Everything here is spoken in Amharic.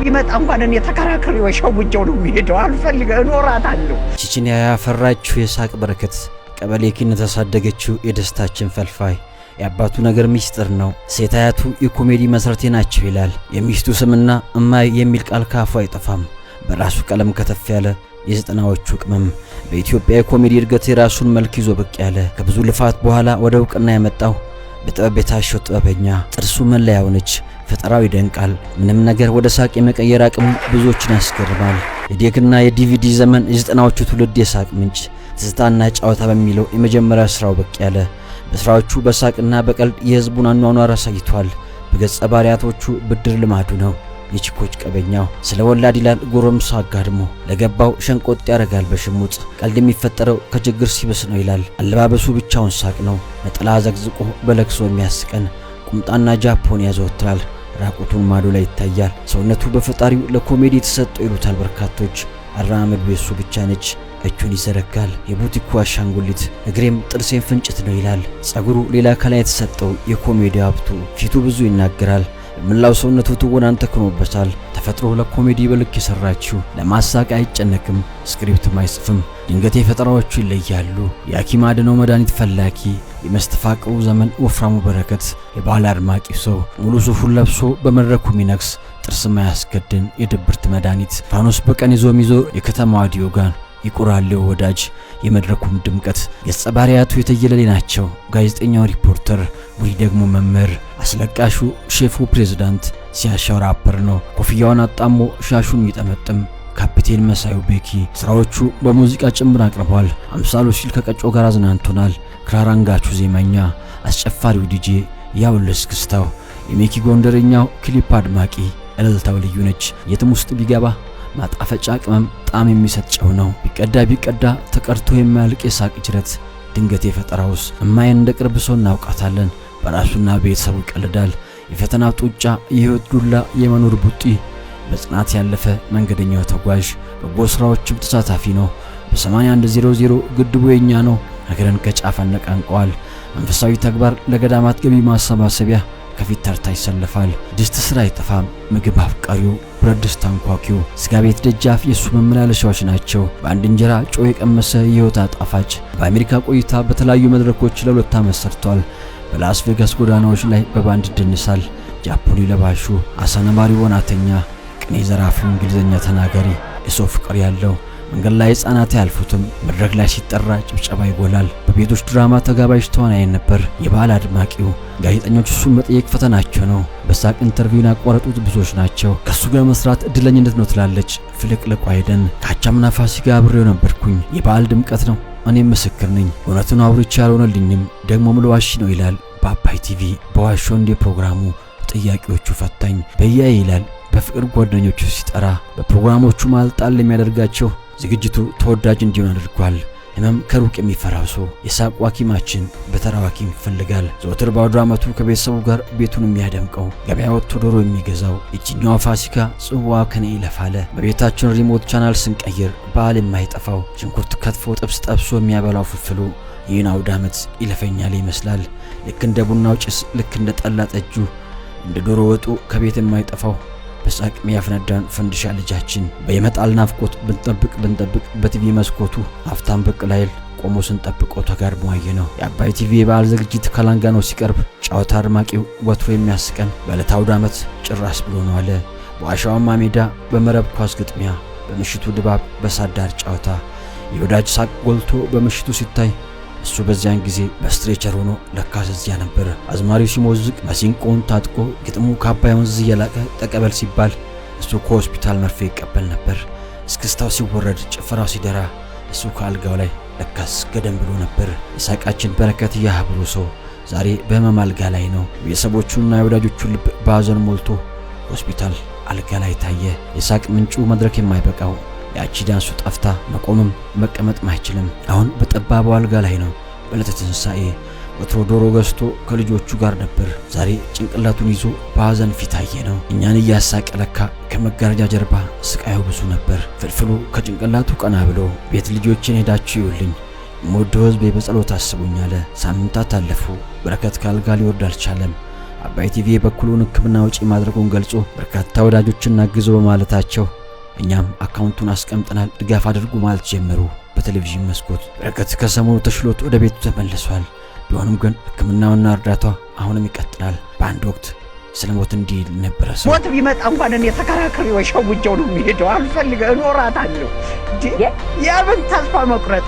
ይመጣ እንኳን እኔ ተከራክሬ ወሸውጀው ነው የሚሄደው። አልፈልገው እኖራታለሁ። ቺቺኒያ ያፈራችው የሳቅ በረከት ቀበሌ ኪነት ያሳደገችው የደስታችን ፈልፋይ የአባቱ ነገር ሚስጥር ነው። ሴት አያቱ የኮሜዲ መሰረቴ ናቸው ይላል። የሚስቱ ስምና እማይ የሚል ቃል ካፉ አይጠፋም። በራሱ ቀለም ከተፍ ያለ የዘጠናዎቹ ቅመም በኢትዮጵያ የኮሜዲ እድገት የራሱን መልክ ይዞ ብቅ ያለ ከብዙ ልፋት በኋላ ወደ እውቅና የመጣው በጥበብ የታሸው ጥበበኛ ጥርሱ መለያው ነች። ፈጠራው ይደንቃል። ምንም ነገር ወደ ሳቅ የመቀየር አቅሙ ብዙዎችን ያስገርማል። የዴክና የዲቪዲ ዘመን የዘጠናዎቹ ትውልድ የሳቅ ምንጭ ትዝታና ጨዋታ በሚለው የመጀመሪያ ስራው ብቅ ያለ በስራዎቹ በሳቅና በቀልድ የህዝቡን አኗኗር አሳይቷል። በገጸ ባህሪያቶቹ ብድር ልማዱ ነው። የቺኮች ቀበኛው ስለ ወላድ ይላል ጎረምሳ አጋድሞ ለገባው ሸንቆጥ ያረጋል በሽሙጥ ቀልድ የሚፈጠረው ከችግር ሲበስ ነው ይላል። አለባበሱ ብቻውን ሳቅ ነው። ነጠላ ዘግዝቆ በለክሶ የሚያስቀን ቁምጣና ጃፖን ያዘወትራል። ራቁቱን ማዶ ላይ ይታያል። ሰውነቱ በፈጣሪው ለኮሜዲ የተሰጠው ይሉታል በርካቶች። አራመዱ የሱ ብቻ ነች። እጁን ይዘረጋል። የቡቲኩ አሻንጉሊት እግሬም ጥርሴን ፍንጭት ነው ይላል። ጸጉሩ ሌላ ከላይ የተሰጠው የኮሜዲ ሀብቱ ፊቱ ብዙ ይናገራል። በምላው ሰውነቱ ትወናን ተክኖበታል። ተፈጥሮ ለኮሜዲ በልክ የሰራችው ለማሳቅ አይጨነቅም፣ ስክሪፕትም አይጽፍም። ድንገት ፈጠራዎቹ ይለያሉ። የሐኪም አድነው መድኃኒት ፈላጊ የመስተፋቅሩ ዘመን ወፍራሙ በረከት የባህል አድማቂ ሰው ሙሉ ሱፉን ለብሶ በመድረኩ ሚነክስ ጥርስ ማያስገድን የድብርት መድኃኒት ፋኖስ በቀን ይዞ ሚዞር የከተማዋ ዲዮጋን ይቁራሌው ወዳጅ የመድረኩም ድምቀት ገጸ ባህሪያቱ የተየለሌ ናቸው። ጋዜጠኛው ሪፖርተር፣ ወይ ደግሞ መምህር፣ አስለቃሹ ሼፉ ፕሬዝዳንት፣ ሲያሻው ራፐር ነው። ኮፍያውን አጣሞ ሻሹን የሚጠመጥም ካፒቴን መሳዩ ቤኪ ስራዎቹ በሙዚቃ ጭምር አቅርቧል። አምሳሉ ሲል ከቀጮ ጋር አዝናንቶናል። ክራር አንጋቹ ዜማኛ፣ አስጨፋሪው ዲጄ ያውልስ ክስታው የሚኪ ጎንደረኛው ክሊፕ አድማቂ እልልታው ልዩ ነች። የትም ውስጥ ቢገባ ማጣፈጫ ቅመም ጣም የሚሰጥ ጨው ነው። ቢቀዳ ተቀርቶ የማያልቅ የሳቅ ጅረት ድንገት የፈጠራውስ እማይን እንደ ቅርብ ሰው እናውቃታለን። በራሱና ቤተሰቡ ይቀልዳል። የፈተና ጡጫ፣ የህይወት ዱላ፣ የመኖር ቡጢ በጽናት ያለፈ መንገደኛው ተጓዥ በጎ ስራዎችም ተሳታፊ ነው። በ8100 ግድቡ የኛ ነው ሀገርን ከጫፍ አነቃንቀዋል። መንፈሳዊ ተግባር ለገዳማት ገቢ ማሰባሰቢያ ከፊት ተርታ ይሰለፋል። ድስት ስራ አይጠፋም። ምግብ አፍቃሪው ብረት ድስት አንኳኪው ስጋ ቤት ደጃፍ የሱ መመላለሻዎች ናቸው። በአንድ እንጀራ ጮህ የቀመሰ የህይወት አጣፋጭ በአሜሪካ ቆይታ በተለያዩ መድረኮች ለ2 ዓመት ሰርቷል። በላስ ቬጋስ ጎዳናዎች ላይ በባንድ ይደንሳል። ጃፖኒ ለባሹ አሳነባሪ ወናተኛ ቅኔ ዘራፊው እንግሊዘኛ ተናጋሪ የሰው ፍቅር ያለው መንገድ ላይ ህፃናት ያልፉትም መድረክ ላይ ሲጠራ ጭብጨባ ይጎላል። በቤቶች ድራማ ተጋባዥ ተዋናይ ነበር። የባህል አድማቂው ጋዜጠኞች እሱን መጠየቅ ፈተናቸው ነው። በሳቅ ኢንተርቪውን ያቋረጡት ብዙዎች ናቸው። ከሱ ጋር መስራት እድለኝነት ነው ትላለች ፍልቅልቋ አይደን። ካቻምና ፋሲካ አብሬው ነበርኩኝ። የባህል ድምቀት ነው። እኔም ምስክር ነኝ። እውነቱን አውርቼ ያልሆነልኝም ደግሞ ምለዋሽ ነው ይላል በአባይ ቲቪ በዋሾ እንደ ፕሮግራሙ ጥያቄዎቹ ፈታኝ በያይ ይላል። በፍቅር ጓደኞቹ ሲጠራ በፕሮግራሞቹ ማልጣል የሚያደርጋቸው ዝግጅቱ ተወዳጅ እንዲሆን አድርጓል። ህመም ከሩቅ የሚፈራው ሰው የሳቅ ሐኪማችን በተራው ሐኪም ይፈልጋል። ዘወትር ባዶ ዓመቱ ከቤተሰቡ ጋር ቤቱን የሚያደምቀው ገበያ ወጥቶ ዶሮ የሚገዛው እጅኛው ፋሲካ ጽዋ ከኔ ይለፋለ። በቤታችን ሪሞት ቻናል ስንቀይር በዓል የማይጠፋው ሽንኩርት ከትፎ ጥብስ ጠብሶ የሚያበላው ፍልፍሉ ይህን አውደ ዓመት ይለፈኛል ይመስላል። ልክ እንደ ቡናው ጭስ፣ ልክ እንደ ጠላ ጠጁ፣ እንደ ዶሮ ወጡ ከቤት የማይጠፋው በሳቅ የሚያፈነዳን ፈንድሻ ልጃችን በየመጣል ናፍቆት ብንጠብቅ በቲቪ መስኮቱ ሀፍታም ብቅ ላይል ቆሞ ስንጠብቀው ተጋርሞ አየነው። የአባይ ቲቪ የበዓል ዝግጅት ከላንጋኖ ሲቀርብ ጨዋታ አድማቂው ወትሮ የሚያስቀን በዕለተ አውደ ዓመት ጭራስ ብሎ ነው አለ። በአሸዋማ ሜዳ በመረብ ኳስ ግጥሚያ በምሽቱ ድባብ በሳዳር ጨዋታ የወዳጅ ሳቅ ጎልቶ በምሽቱ ሲታይ እሱ በዚያን ጊዜ በስትሬቸር ሆኖ ለካስ እዚያ ነበር። አዝማሪው ሲሞዝቅ መሲንቆውን ታጥቆ ግጥሙ ከአባይ ወንዝ እየላቀ ተቀበል ሲባል እሱ ከሆስፒታል መርፌ ይቀበል ነበር። እስክስታው ሲወረድ ጭፈራው ሲደራ እሱ ከአልጋው ላይ ለካስ ገደም ብሎ ነበር። የሳቃችን በረከት ያህብሩ ሰው ዛሬ በህመም አልጋ ላይ ነው። ቤተሰቦቹና የወዳጆቹን ልብ በሐዘን ሞልቶ ሆስፒታል አልጋ ላይ ታየ። የሳቅ ምንጩ መድረክ የማይበቃው ያቺ ዳንሱ ጠፍታ መቆምም መቀመጥም አይችልም። አሁን በጠባቡ አልጋ ላይ ነው። በዕለተ ትንሣኤ ወትሮ ዶሮ ገዝቶ ከልጆቹ ጋር ነበር። ዛሬ ጭንቅላቱን ይዞ በሐዘን ፊት አየ ነው። እኛን እያሳቀ ለካ ከመጋረጃ ጀርባ ስቃዩ ብዙ ነበር። ፍልፍሉ ከጭንቅላቱ ቀና ብሎ ቤት ልጆችን ሄዳችሁ ይውልኝ የምወደው ሕዝቤ በጸሎት አስቡኝ አለ። ሳምንታት አለፉ። በረከት ካልጋ ሊወርድ አልቻለም። አባይ ቲቪ በኩሉን ሕክምና ወጪ ማድረጉን ገልጾ በርካታ ወዳጆችና ግዞ በማለታቸው እኛም አካውንቱን አስቀምጠናል ድጋፍ አድርጉ ማለት ጀመሩ። በቴሌቪዥን መስኮት በረከት ከሰሞኑ ተሽሎት ወደ ቤቱ ተመልሷል። ቢሆንም ግን ሕክምናውና እርዳታ አሁንም ይቀጥላል። በአንድ ወቅት ስለሞት እንዲል ነበር ሰው ሞት ቢመጣ እንኳን እኔ ተከራክሬው ሸውጄው ነው የሚሄደው። አልፈልግም፣ እኖራታለሁ። የምን ተስፋ መቁረጥ